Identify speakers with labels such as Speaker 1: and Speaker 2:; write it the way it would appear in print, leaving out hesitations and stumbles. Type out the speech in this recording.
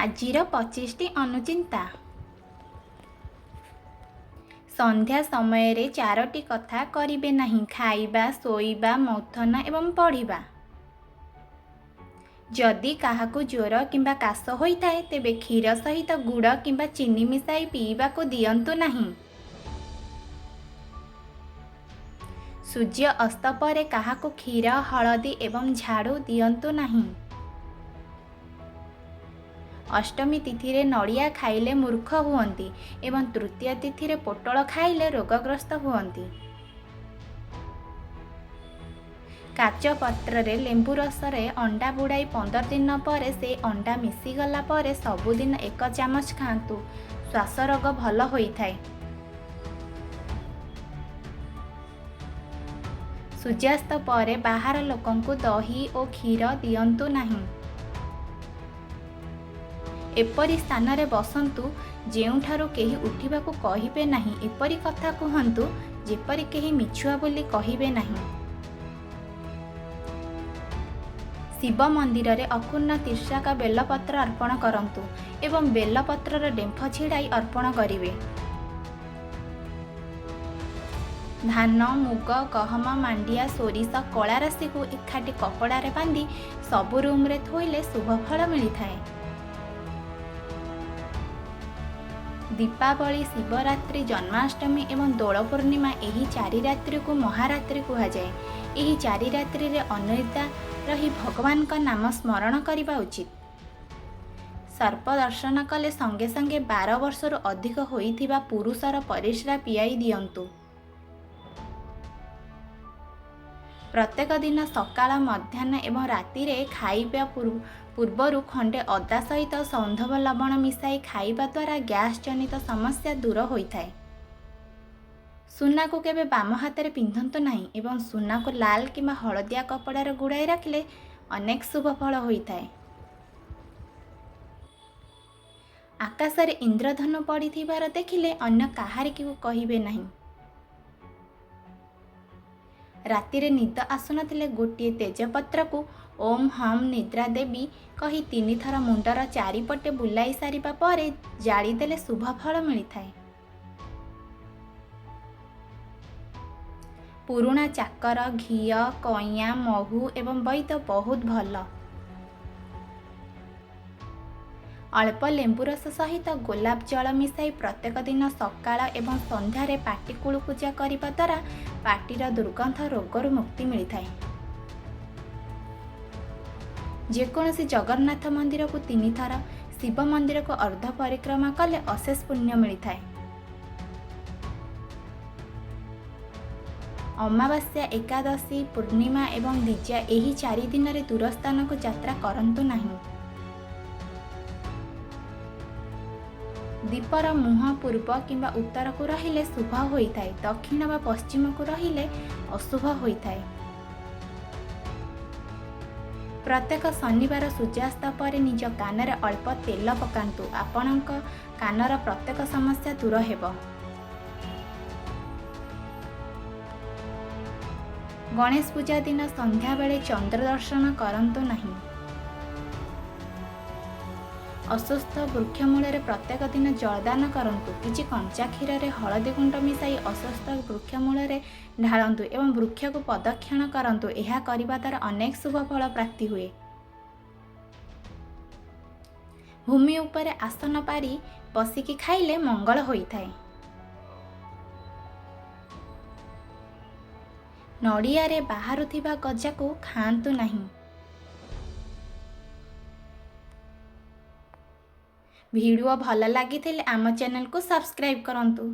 Speaker 1: ଆଜିର 25ଟି ଅନୁଚିନ୍ତା। ସନ୍ଧ୍ୟା ସମୟରେ 4ଟି କଥା କରିବେ ନାହିଁ। ଖାଇବା, ଶୋଇବା, ମୈଥୁନ ଏବଂ ପଢ଼ିବା। ଯଦି କାହାକୁ ଜ୍ୱର କିମ୍ବା କାଶ ହୋଇଥାଏ ତେବେ କ୍ଷୀର ସହିତ ଗୁଡ଼ କିମ୍ବା ଚିନି ମିଶାଇ ପିଇବାକୁ ଦିଅନ୍ତୁ ନାହିଁ। ସୂର୍ଯ୍ୟ ଅସ୍ତ ପରେ କାହାକୁ କ୍ଷୀର, ହଳଦୀ ଏବଂ ଝାଡ଼ୁ ଦିଅନ୍ତୁ ନାହିଁ। ଅଷ୍ଟମୀ ତିଥିରେ ନଡ଼ିଆ ଖାଇଲେ ମୂର୍ଖ ହୁଅନ୍ତି ଏବଂ ତୃତୀୟ ତିଥିରେ ପୋଟଳ ଖାଇଲେ ରୋଗଗ୍ରସ୍ତ ହୁଅନ୍ତି। କାଚ ପାତ୍ରରେ ଲେମ୍ବୁ ରସରେ ଅଣ୍ଡା ବୁଡ଼ାଇ 15 ଦିନ ପରେ ସେ ଅଣ୍ଡା ମିଶିଗଲା ପରେ ସବୁଦିନ 1 ଚାମଚ ଖାଆନ୍ତୁ। ଶ୍ୱାସରୋଗ ଭଲ ହୋଇଥାଏ। ସୂର୍ଯ୍ୟାସ୍ତ ପରେ ବାହାର ଲୋକଙ୍କୁ ଦହି ଓ କ୍ଷୀର ଦିଅନ୍ତୁ ନାହିଁ। ଏପରି ସ୍ଥାନରେ ବସନ୍ତୁ ଯେଉଁଠାରୁ କେହି ଉଠିବାକୁ କହିବେ ନାହିଁ। ଏପରି କଥା କୁହନ୍ତୁ ଯେପରି କେହି ମିଛୁଆ ବୋଲି କହିବେ ନାହିଁ। ଶିବ ମନ୍ଦିରରେ ଅକୂର୍ଣ୍ଣ ତୀର୍ଷାକା ବେଲପତ୍ର ଅର୍ପଣ କରନ୍ତୁ ଏବଂ ବେଲପତ୍ରର ଡେମ୍ଫ ଛିଡ଼ାଇ ଅର୍ପଣ କରିବେ। ଧାନ, ମୁଗ, ଗହମ, ମାଣ୍ଡିଆ, ସୋରିଷ, କଳା ରାଶିକୁ ଏକାଠି କପଡ଼ାରେ ବାନ୍ଧି ସବୁ ରୁମ୍ରେ ଥୋଇଲେ ଶୁଭ ଫଳ ମିଳିଥାଏ। ଦୀପାବଳି, ଶିବରାତ୍ରି, ଜନ୍ମାଷ୍ଟମୀ ଏବଂ ଦୋଳ ପୂର୍ଣ୍ଣିମା ଏହି 4 ରାତ୍ରିକୁ ମହାରାତ୍ରି କୁହାଯାଏ। ଏହି 4 ରାତ୍ରିରେ ଅନିଦ୍ରା ରହି ଭଗବାନଙ୍କ ନାମ ସ୍ମରଣ କରିବା ଉଚିତ। ସର୍ପ ଦର୍ଶନ କଲେ ସଙ୍ଗେ ସଙ୍ଗେ 12 ବର୍ଷରୁ ଅଧିକ ହୋଇଥିବା ପୁରୁଷର ପରିସ୍ରା ପିଆଇ ଦିଅନ୍ତୁ। ପ୍ରତ୍ୟେକ ଦିନ ସକାଳ, ମଧ୍ୟାହ୍ନ ଏବଂ ରାତିରେ ଖାଇବା ପୂର୍ବରୁ ଖଣ୍ଡେ ଅଦା ସହିତ ସୈନ୍ଧବ ଲବଣ ମିଶାଇ ଖାଇବା ଦ୍ୱାରା ଗ୍ୟାସ୍ ଜନିତ ସମସ୍ୟା ଦୂର ହୋଇଥାଏ। ସୁନାକୁ କେବେ ବାମ ହାତରେ ପିନ୍ଧନ୍ତୁ ନାହିଁ ଏବଂ ସୁନାକୁ ଲାଲ କିମ୍ବା ହଳଦିଆ କପଡ଼ାରେ ଗୁଡ଼ାଇ ରଖିଲେ ଅନେକ ଶୁଭ ଫଳ ହୋଇଥାଏ। ଆକାଶରେ ଇନ୍ଦ୍ରଧନୁ ପଡ଼ିଥିବାର ଦେଖିଲେ ଅନ୍ୟ କାହାରିକୁ କହିବେ ନାହିଁ। ରାତିରେ ନିଦ ଆସୁନଥିଲେ ଗୋଟିଏ ତେଜପତ୍ରକୁ ଓମ୍ ହମ୍ ନିଦ୍ରା ଦେବୀ କହି 3 ଥର ମୁଣ୍ଡର ଚାରିପଟେ ବୁଲାଇ ସାରିବା ପରେ ଜାଳିଦେଲେ ଶୁଭ ଫଳ ମିଳିଥାଏ। ପୁରୁଣା ଚାକର, ଘିଅ, କଇଁଆ, ମହୁ ଏବଂ ବୈଦ ବହୁତ ଭଲ। ଅଳ୍ପ ଲେମ୍ବୁ ରସ ସହିତ ଗୋଲାପ ଜଳ ମିଶାଇ ପ୍ରତ୍ୟେକ ଦିନ ସକାଳ ଏବଂ ସନ୍ଧ୍ୟାରେ ପାଟି କୁଳୁକୁଚା କରିବା ଦ୍ୱାରା ପାଟିର ଦୁର୍ଗନ୍ଧ ରୋଗରୁ ମୁକ୍ତି ମିଳିଥାଏ। ଯେକୌଣସି ଜଗନ୍ନାଥ ମନ୍ଦିରକୁ 3 ଥର, ଶିବ ମନ୍ଦିରକୁ ଅର୍ଦ୍ଧ ପରିକ୍ରମା କଲେ ଅଶେଷ ପୁଣ୍ୟ ମିଳିଥାଏ। ଅମାବାସ୍ୟା, ଏକାଦଶୀ, ପୂର୍ଣ୍ଣିମା ଏବଂ ଦ୍ୱିଜା ଏହି 4 ଦିନରେ ଦୂର ସ୍ଥାନକୁ ଯାତ୍ରା କରନ୍ତୁ ନାହିଁ। ଦୀପର ମୁହଁ ପୂର୍ବ କିମ୍ବା ଉତ୍ତରକୁ ରହିଲେ ଶୁଭ ହୋଇଥାଏ। ଦକ୍ଷିଣ ବା ପଶ୍ଚିମକୁ ରହିଲେ ଅଶୁଭ ହୋଇଥାଏ। ପ୍ରତ୍ୟେକ ଶନିବାର ସୂର୍ଯ୍ୟାସ୍ତ ପରେ ନିଜ କାନରେ ଅଳ୍ପ ତେଲ ପକାନ୍ତୁ। ଆପଣଙ୍କ କାନର ପ୍ରତ୍ୟେକ ସମସ୍ୟା ଦୂର ହେବ। ଗଣେଶ ପୂଜା ଦିନ ସନ୍ଧ୍ୟାବେଳେ ଚନ୍ଦ୍ର ଦର୍ଶନ କରନ୍ତୁ ନାହିଁ। ଅସୁସ୍ଥ ବୃକ୍ଷ ମୂଳରେ ପ୍ରତ୍ୟେକ ଦିନ ଜଳଦାନ କରନ୍ତୁ। କିଛି କଞ୍ଚା କ୍ଷୀରରେ ହଳଦୀ ଗୁଣ୍ଡ ମିଶାଇ ଅସୁସ୍ଥ ବୃକ୍ଷ ମୂଳରେ ଢାଳନ୍ତୁ ଏବଂ ବୃକ୍ଷକୁ ପ୍ରଦକ୍ଷିଣ କରନ୍ତୁ। ଏହା କରିବା ଦ୍ୱାରା ଅନେକ ଶୁଭ ଫଳ ପ୍ରାପ୍ତି ହୁଏ। ଭୂମି ଉପରେ ଆସନ ପାରି ବସିକି ଖାଇଲେ ମଙ୍ଗଳ ହୋଇଥାଏ। ନଡ଼ିଆରେ ବାହାରୁଥିବା ଗଜାକୁ ଖାଆନ୍ତୁ ନାହିଁ। ଭିଡ଼ିଓ ଭଲ ଲାଗିଥିଲେ ଆମ ଚ୍ୟାନେଲକୁ ସବସ୍କ୍ରାଇବ୍ କରନ୍ତୁ।